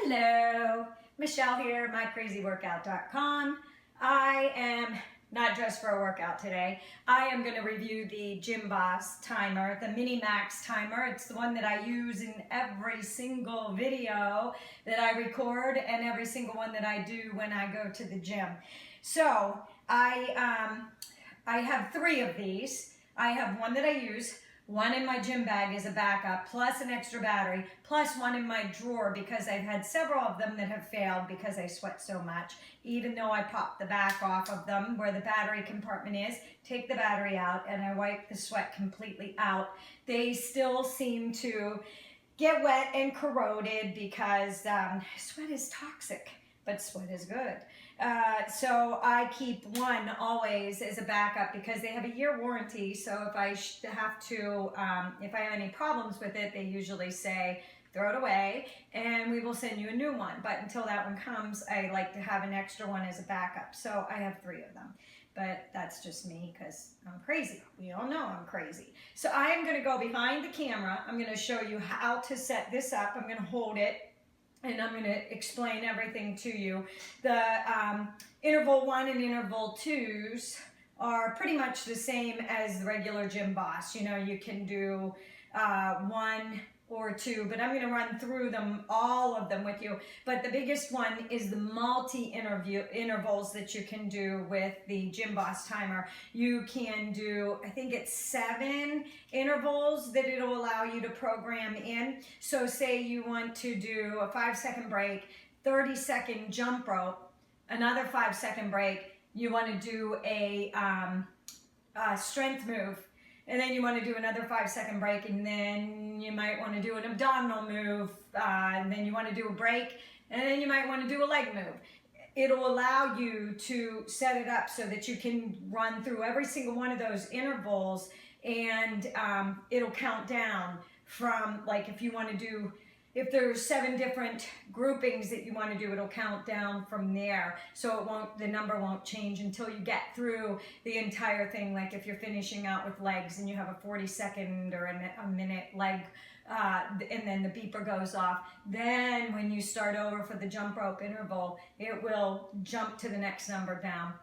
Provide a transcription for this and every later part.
Hello, Michelle here, mycrazyworkout.com. I am not dressed for a workout today. I am going to review the Gymboss timer, the Mini Max timer. It's the one that I use in every single video that I record and every single one that I do when I go to the gym. So I have 3 of these. I have one that I use, one in my gym bag as a backup, plus an extra battery, plus one in my drawer because I've had several of them that have failed because I sweat so much. Even though I pop the back off of them where the battery compartment is, take the battery out, and I wipe the sweat completely out, they still seem to get wet and corroded because sweat is toxic, but sweat is good. So I keep one always as a backup because they have a year warranty. So if I have to, if I have any problems with it, they usually say, throw it away and we will send you a new one. But until that one comes, I like to have an extra one as a backup. So I have 3 of them. But that's just me because I'm crazy. We all know I'm crazy. So I am going to go behind the camera. I'm going to show you how to set this up. I'm going to hold it, and I'm going to explain everything to you. The interval 1 and interval 2s are pretty much the same as the regular Gymboss. You know, you can do 1 or 2, but I'm going to run through them, all of them with you. But the biggest one is the multi-intervals that you can do with the Gymboss timer. You can do, I think it's 7 intervals that it'll allow you to program in. So say you want to do a 5-second break, 30-second jump rope, another 5-second break. You want to do a strength move, and then you want to do another 5-second break, and then you might want to do an abdominal move, and then you want to do a break, and then you might want to do a leg move. It'll allow you to set it up so that you can run through every single one of those intervals, and it'll count down from, like, if you want to do, if there's 7 different groupings that you want to do, it'll count down from there. So it won't, the number won't change until you get through the entire thing. Like if you're finishing out with legs and you have a 40-second or a minute leg, and then the beeper goes off, then when you start over for the jump rope interval, it will jump to the next number down.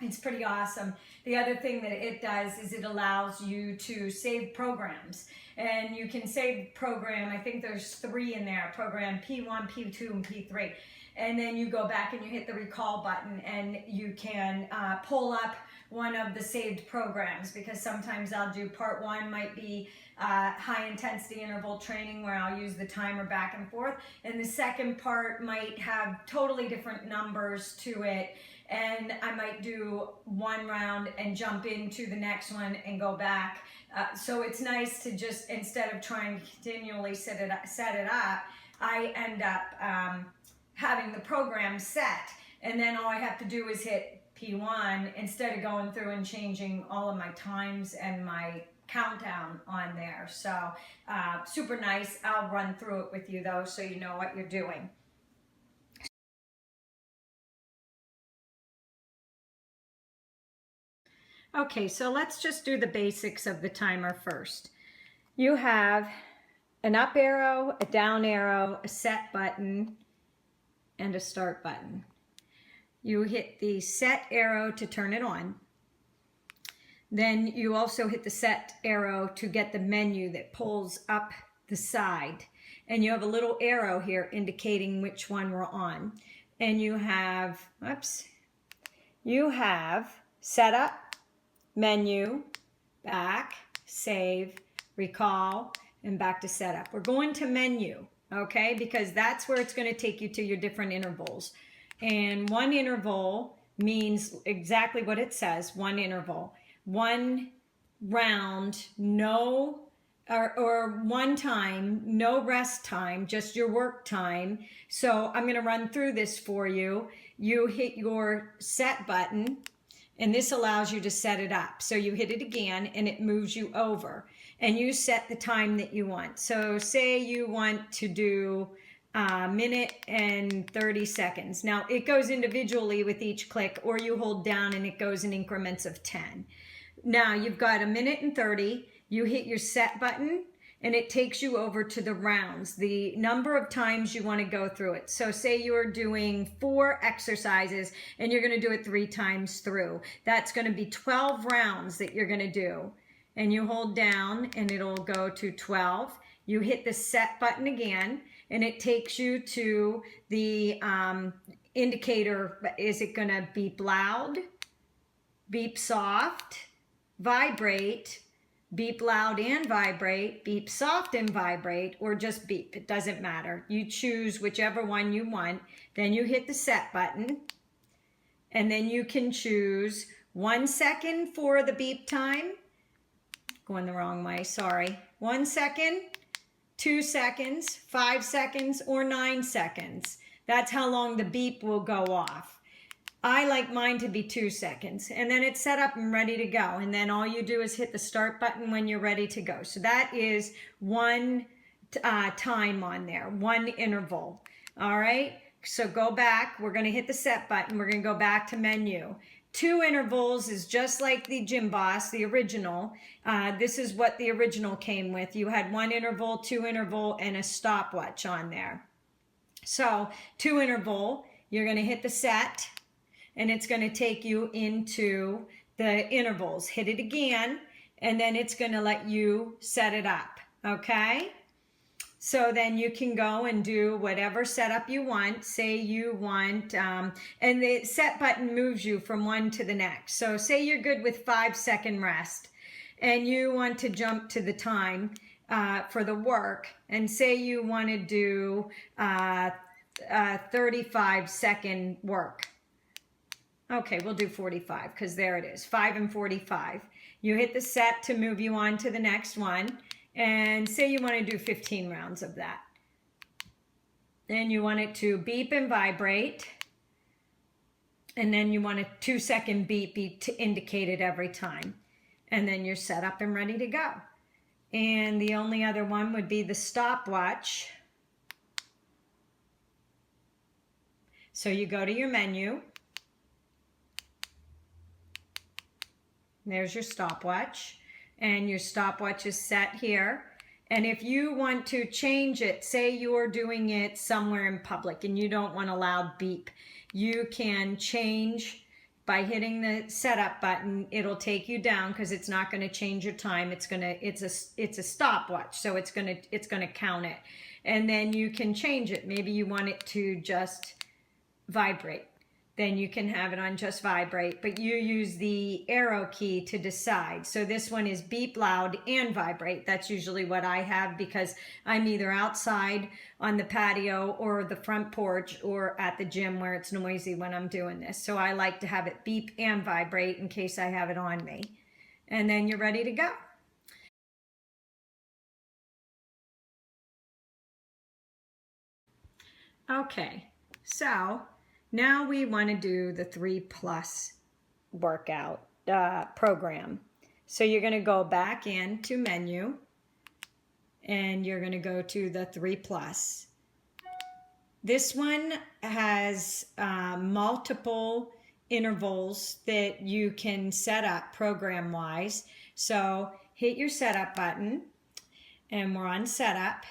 It's pretty awesome. The other thing that it does is it allows you to save programs. And you can save program, I think there's 3 in there, program P1, P2, and P3. And then you go back and you hit the recall button and you can pull up one of the saved programs, because sometimes I'll do part 1 might be high intensity interval training where I'll use the timer back and forth. And the second part might have totally different numbers to it. And I might do 1 round and jump into the next one and go back. So it's nice to just, instead of trying to continually set it up, I end up having the program set. And then all I have to do is hit P1 instead of going through and changing all of my times and my countdown on there. So super nice. I'll run through it with you though, so you know what you're doing. Okay, so let's just do the basics of the timer first. You have an up arrow, a down arrow, a set button, and a start button. You hit the set arrow to turn it on. Then you also hit the set arrow to get the menu that pulls up the side. And you have a little arrow here indicating which one we're on. And you have, you have setup, menu, back, save, recall, and back to setup. We're going to menu, okay, because that's where it's going to take you to your different intervals. And 1 interval means exactly what it says, 1 interval. 1 round, no, or 1 time, no rest time, just your work time. So I'm going to run through this for you. You hit your set button, and this allows you to set it up. So you hit it again and it moves you over, and you set the time that you want. So say you want to do a minute and 30 seconds. Now it goes individually with each click, or you hold down and it goes in increments of 10. Now you've got a minute and 30, you hit your set button, and it takes you over to the rounds, the number of times you want to go through it. So say you're doing 4 exercises and you're going to do it 3 times through. That's going to be 12 rounds that you're going to do. And you hold down and it'll go to 12. You hit the set button again and it takes you to the indicator. Is it going to beep loud, beep soft, vibrate, beep loud and vibrate, beep soft and vibrate, or just beep? It doesn't matter. You choose whichever one you want. Then you hit the set button and then you can choose 1 second for the beep time. Going the wrong way, sorry. 1 second, 2 seconds, 5 seconds, or 9 seconds. That's how long the beep will go off. I like mine to be 2 seconds, and then it's set up and ready to go. And then all you do is hit the start button when you're ready to go. So that is one time on there, one interval. All right, so go back. We're gonna hit the set button. We're gonna go back to menu. 2 intervals is just like the Gymboss, the original. This is what the original came with. You had 1 interval, 2 interval, and a stopwatch on there. So 2 interval, you're going to hit the set, and it's going to take you into the intervals. Hit it again, and then it's going to let you set it up, okay? So then you can go and do whatever setup you want. Say you want, and the set button moves you from one to the next. So say you're good with 5-second rest and you want to jump to the time for the work, and say you want to do 35-second work. Okay, we'll do 45 because there it is, 5 and 45. You hit the set to move you on to the next one. And say you want to do 15 rounds of that. Then you want it to beep and vibrate. And then you want a 2-second beep be indicated every time. And then you're set up and ready to go. And the only other one would be the stopwatch. So you go to your menu. There's your stopwatch. And your stopwatch is set here. And if you want to change it, say you're doing it somewhere in public and you don't want a loud beep, you can change by hitting the setup button. It'll take you down because it's not going to change your time. It's a stopwatch, so it's going to count it. And then you can change it. Maybe you want it to just vibrate. Then you can have it on just vibrate, but you use the arrow key to decide. So this one is beep loud and vibrate. That's usually what I have because I'm either outside on the patio or the front porch or at the gym where it's noisy when I'm doing this. So I like to have it beep and vibrate in case I have it on me. And then you're ready to go. Okay, so now we want to do the 3+ workout program. So you're going to go back into menu and you're going to go to the 3+. This one has multiple intervals that you can set up program wise. So hit your setup button and we're on setup.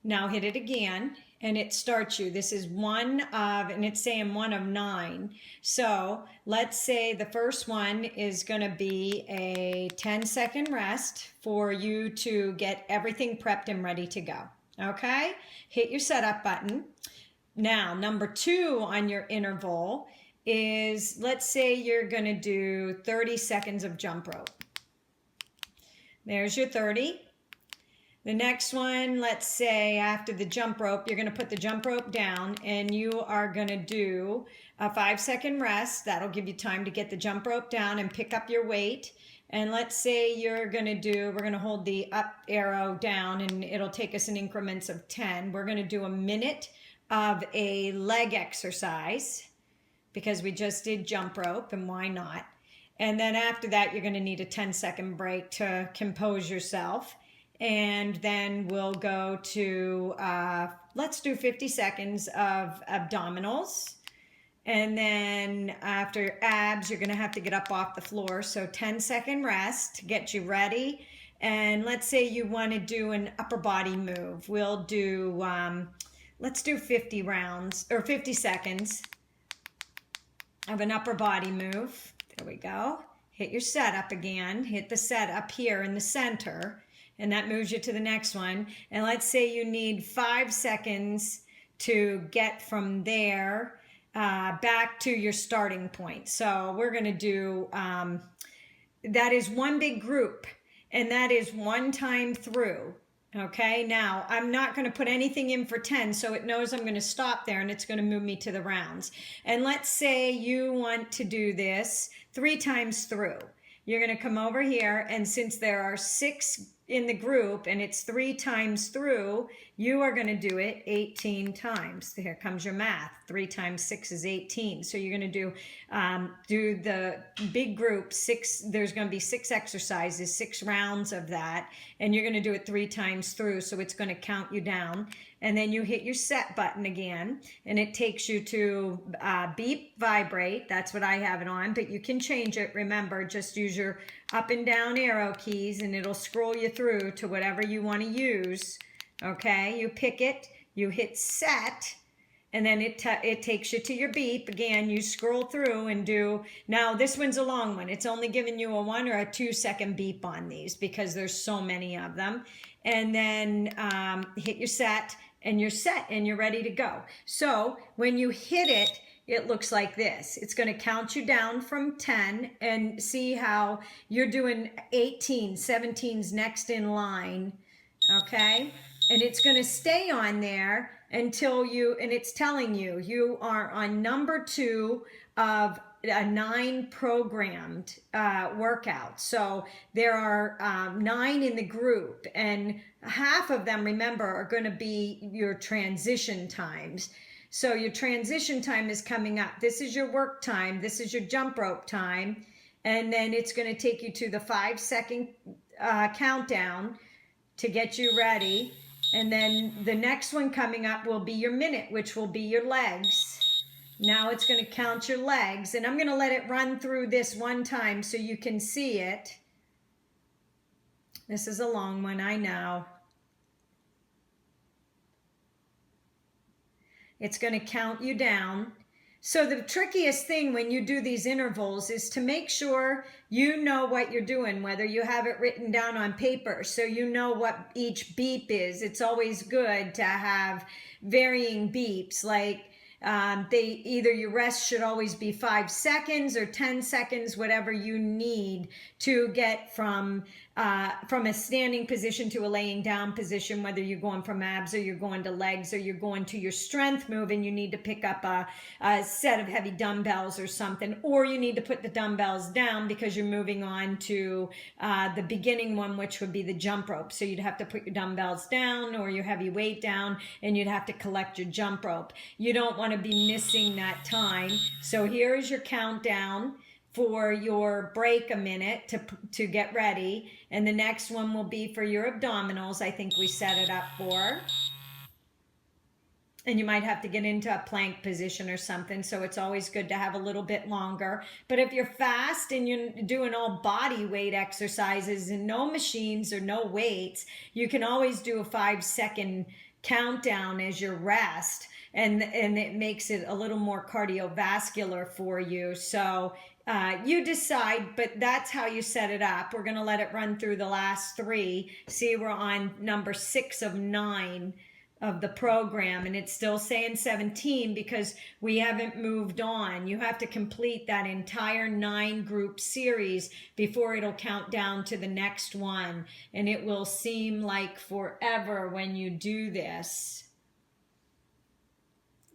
Now hit it again. And it starts you. This is one of, and it's saying 1 of 9. So let's say the first one is going to be a 10-second rest for you to get everything prepped and ready to go. Okay? Hit your setup button. Now, number 2 on your interval is, let's say you're going to do 30 seconds of jump rope. There's your 30. The next one, let's say after the jump rope, you're going to put the jump rope down and you are going to do a 5-second rest. That'll give you time to get the jump rope down and pick up your weight. And let's say you're going to do, we're going to hold the up arrow down and it'll take us in increments of 10. We're going to do a minute of a leg exercise because we just did jump rope and why not? And then after that, you're going to need a 10-second break to compose yourself. And then we'll go to, let's do 50 seconds of abdominals. And then after abs, you're going to have to get up off the floor. So 10-second rest to get you ready. And let's say you want to do an upper body move. We'll do, let's do 50 rounds or 50 seconds of an upper body move. There we go. Hit your setup again. Hit the setup here in the center, and that moves you to the next one. And let's say you need 5 seconds to get from there back to your starting point. So we're going to do, that is one big group, and that is one time through. Okay, now I'm not going to put anything in for 10, so it knows I'm going to stop there and it's going to move me to the rounds. And let's say you want to do this 3 times through. You're going to come over here, and since there are 6 in the group and it's 3 times through, you are going to do it 18 times. Here comes your math. 3 times 6 is 18. So you're going to do the big group 6. There's going to be 6 exercises, 6 rounds of that, and you're going to do it 3 times through. So it's going to count you down, and then you hit your set button again, and it takes you to beep, vibrate. That's what I have it on, but you can change it. Remember, just use your up and down arrow keys, and it'll scroll you through to whatever you want to use. Okay, you pick it, you hit set, and then it takes you to your beep. Again, you scroll through and do, now this one's a long one. It's only giving you a 1 or a 2 second beep on these because there's so many of them. And then hit your set, and you're set and you're ready to go. So when you hit it, it looks like this. It's going to count you down from 10, and see how you're doing 18, 17's next in line. Okay, and it's going to stay on there until you, and it's telling you, you are on number 2 of a 9 programmed workouts. So there are 9 in the group, and half of them, remember, are going to be your transition times. So your transition time is coming up. This is your work time. This is your jump rope time. And then it's going to take you to the 5 second countdown to get you ready. And then the next one coming up will be your minute, which will be your legs. Now it's going to count your legs, and I'm going to let it run through this one time so you can see it. This is a long one, I know. It's going to count you down. So the trickiest thing when you do these intervals is to make sure you know what you're doing, whether you have it written down on paper so you know what each beep is. It's always good to have varying beeps, like either your rest should always be 5 seconds or 10 seconds, whatever you need to get from a standing position to a laying down position, whether you're going from abs or you're going to legs or you're going to your strength move and you need to pick up a set of heavy dumbbells or something, or you need to put the dumbbells down because you're moving on to the beginning one, which would be the jump rope. So you'd have to put your dumbbells down or your heavy weight down, and you'd have to collect your jump rope. You don't want to be missing that time. So here is your countdown for your break, a minute to get ready, and the next one will be for your abdominals. I think we set it up for, and you might have to get into a plank position or something, so it's always good to have a little bit longer. But if you're fast and you're doing all body weight exercises and no machines or no weights, you can always do a 5 second countdown as your rest, and it makes it a little more cardiovascular for you. So you decide, but that's how you set it up. We're going to let it run through the last 3. See, we're on number 6 of 9 of the program, and it's still saying 17 because we haven't moved on. You have to complete that entire 9 group series before it'll count down to the next one, and it will seem like forever when you do this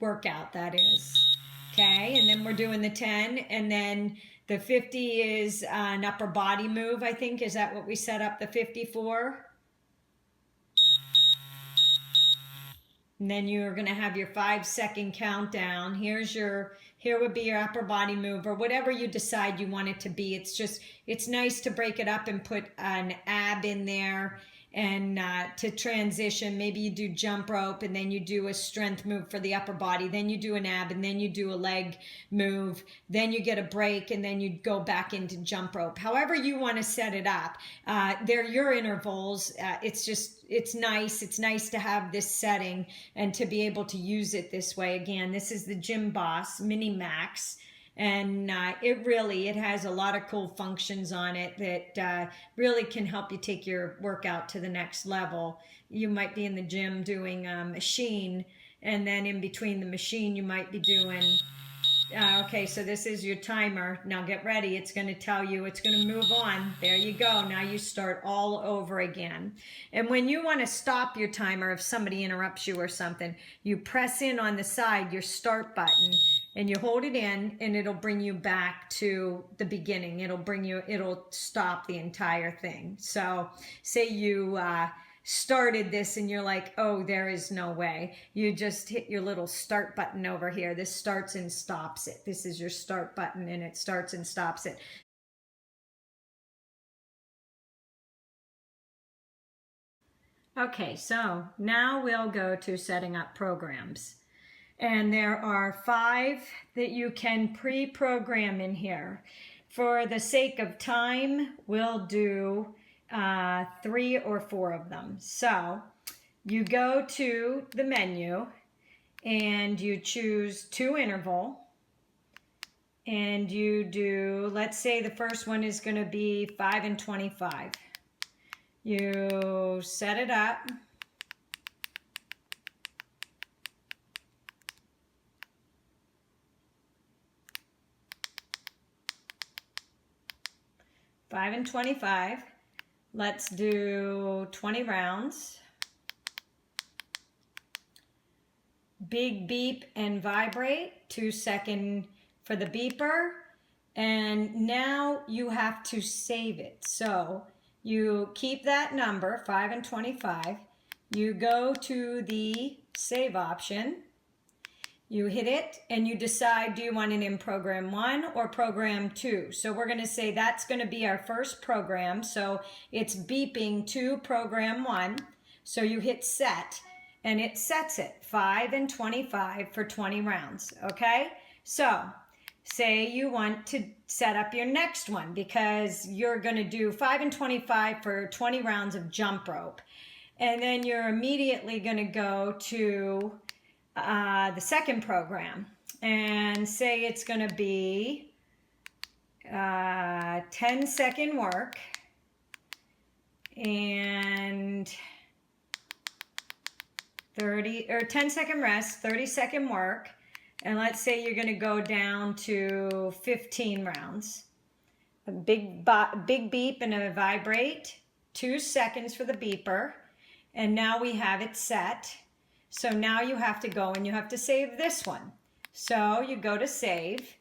workout, that is. Okay, and then we're doing the 10, and then the 50 is an upper body move, I think. Is that what we set up the 50 for? And then you're going to have your 5 second countdown. Here would be your upper body move, or whatever you decide you want it to be. It's nice to break it up and put an ab in there and to transition. Maybe you do jump rope and then you do a strength move for the upper body, then you do an ab, and then you do a leg move, then you get a break, and then you go back into jump rope. However you want to set it up, they're your intervals. It's nice to have this setting and to be able to use it this way. Again, this is the Gymboss Mini Max. And it has a lot of cool functions on it that really can help you take your workout to the next level. You might be in the gym doing a machine, and then in between the machine you might be doing okay, so this is your timer. Now get ready. It's going to tell you, it's going to move on. There you go. Now you start all over again. And when you want to stop your timer, if somebody interrupts you or something, you press in on the side your start button and you hold it in, and it'll bring you back to the beginning. It'll stop the entire thing. So say you started this and you're like, oh, there is no way. You just hit your little start button over here. This starts and stops it. This is your start button, and it starts and stops it. Okay, so now we'll go to setting up programs. And there are 5 that you can pre-program in here. For the sake of time, we'll do 3 or 4 of them. So you go to the menu and you choose 2 interval, and you do, let's say the first one is going to be 5 and 25. You set it up. Five and 25. Let's do 20 rounds. Big beep and vibrate, 2 seconds for the beeper. And now you have to save it. So you keep that number, 5 and 25. You go to the save option. You hit it and you decide, do you want it in program 1 or program 2? So we're going to say that's going to be our first program. So it's beeping to program 1. So you hit set and it sets it 5 and 25 for 20 rounds. Okay. So say you want to set up your next one because you're going to do 5 and 25 for 20 rounds of jump rope. And then you're immediately going to go to the second program and say it's going to be 10-second work and 10-second rest, 30-second work, and let's say you're going to go down to 15 rounds. A big beep and a vibrate, 2 seconds for the beeper, and now we have it set. So now you have to go and you have to save this one. So you go to save.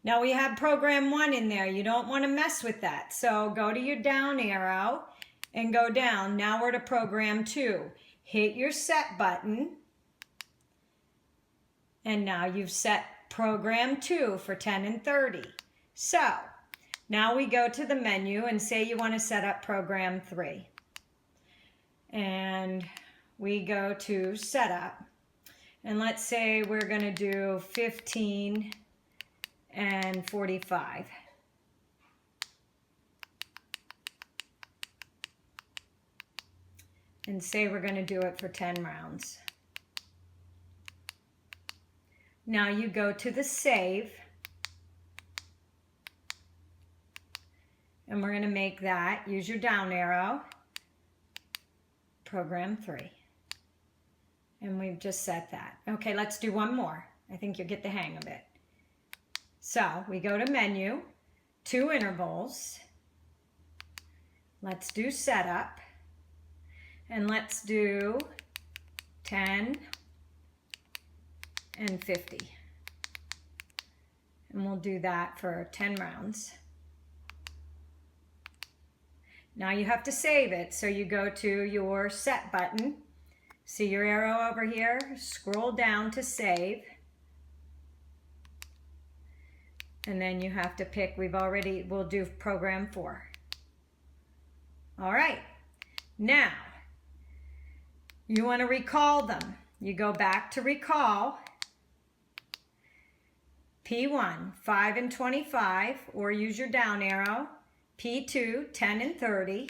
Now we have program 1 in there. You don't want to mess with that. So go to your down arrow and go down. Now we're to program 2. Hit your set button. And now you've set program 2 for 10 and 30. So now we go to the menu and say you want to set up program 3. And we go to setup, and let's say we're going to do 15 and 45. And say we're going to do it for 10 rounds. Now you go to the save, and we're going to make that, use your down arrow, program 3. And we've just set that. Okay, let's do one more. I think you'll get the hang of it. So we go to menu, 2 intervals. Let's do setup. And let's do 10 and 50. And we'll do that for 10 rounds. Now you have to save it. So you go to your set button. See your arrow over here? Scroll down to save. And then you have to pick, we'll do program 4. All right. Now, you want to recall them. You go back to recall. P1, 5 and 25, or use your down arrow. P2, 10 and 30.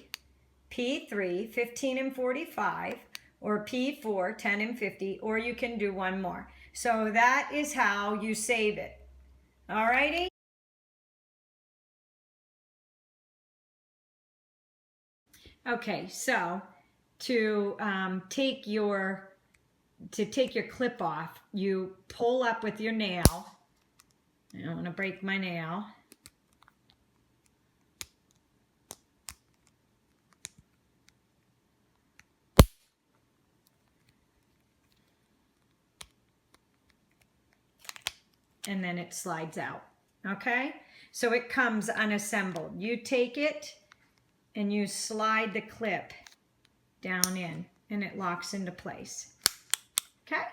P3, 15 and 45, or P4, 10 and 50, or you can do one more. So that is how you save it. Alrighty? Okay, so to take your clip off, you pull up with your nail. I don't want to break my nail. And then it slides out, okay? So it comes unassembled. You take it and you slide the clip down in and it locks into place, okay?